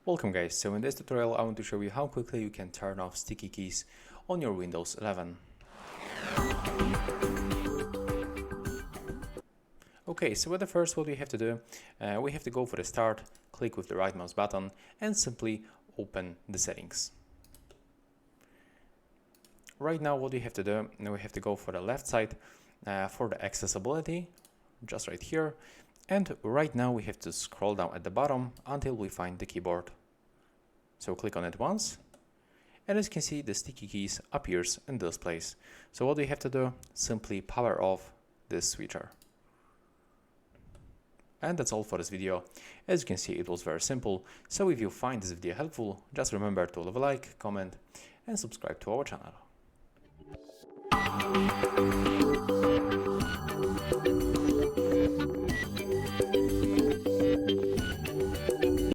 Welcome guys, so in this tutorial I want to show you how quickly you can turn off sticky keys on your Windows 11. Okay, so what we have to do, we have to go for the start, click with the right mouse button and simply open the settings. Right now what we have to do, we have to go for the left side for the accessibility, just right here. And right now we have to scroll down at the bottom until we find the keyboard. So click on it once, and as you can see, the sticky keys appears in this place. So what we have to do, simply power off this switcher. And that's all for this video. As you can see, it was very simple. So if you find this video helpful, just remember to leave a like, comment, and subscribe to our channel.